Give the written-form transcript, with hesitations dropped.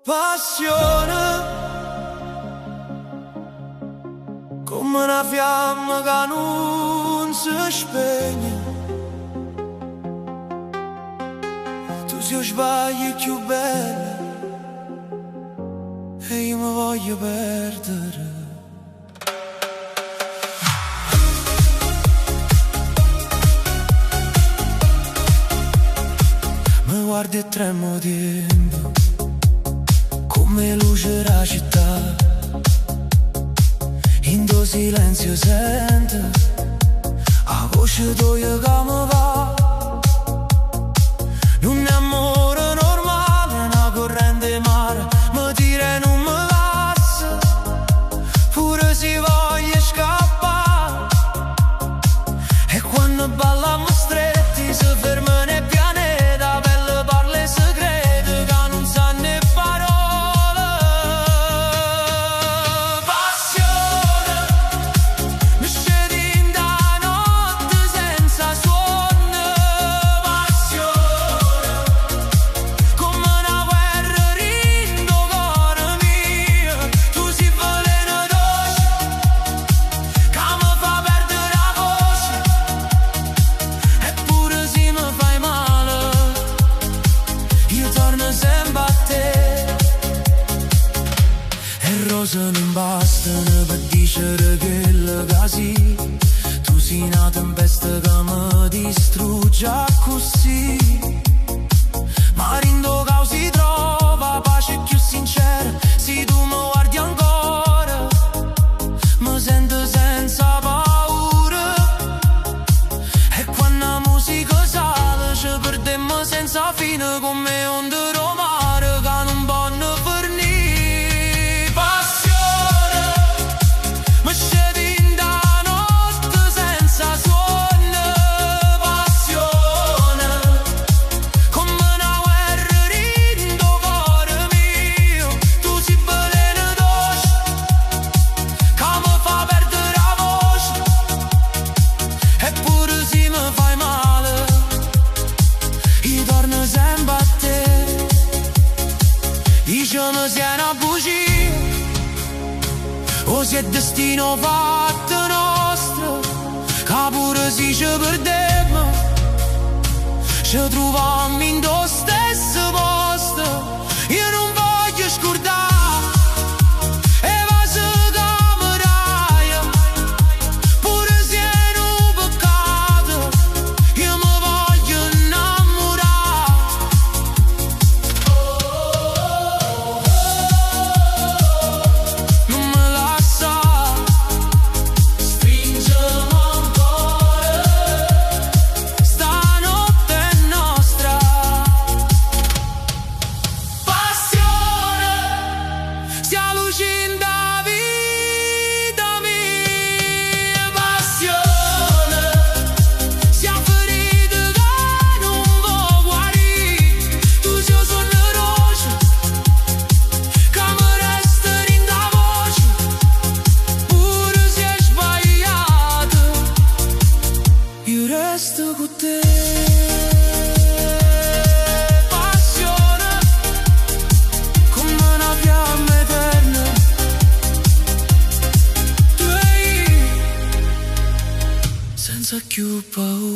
Passione come una fiamma che non si spegne. Tu sei sbagli più bella e io mi voglio perdere. Mi guardi e tremo dentro come luce la città, in tuo silenzio sento la voce tua che mi va. Non è amore normale, una corrente mare mi tira e non mi passa, pure si voglia scappare. E quando balliamo stretti si ferma nel pianeta, belle parole segrete che non sanno né parole. Non bastano per dicere che le casi. Tu sei una tempesta che mi distrugge così. Ma rindo che si trova pace più sincera. Se tu mi guardi ancora mi sento senza paura. E quando la musica sale ci perdiamo senza fine come onde mare che non vanno per niente. Diciamo se è una bugia o se è destino fatto nostro, che pure se ci perdiamo ci troviamo in lo stesso posto. Io non voglio scordare e va su cameraia, pure se è un peccato io mi voglio innamorare. Non me lascia, stringiamo ancora, stanotte è nostra. Passione, sia luce in da vita mia. Passione, sia ferita che non può guarire. Tu sei un sogno roce che mi resta in da voce, pure se è sbagliato io resto con te. Passione come una fiamma eterna, tu e io senza più paura.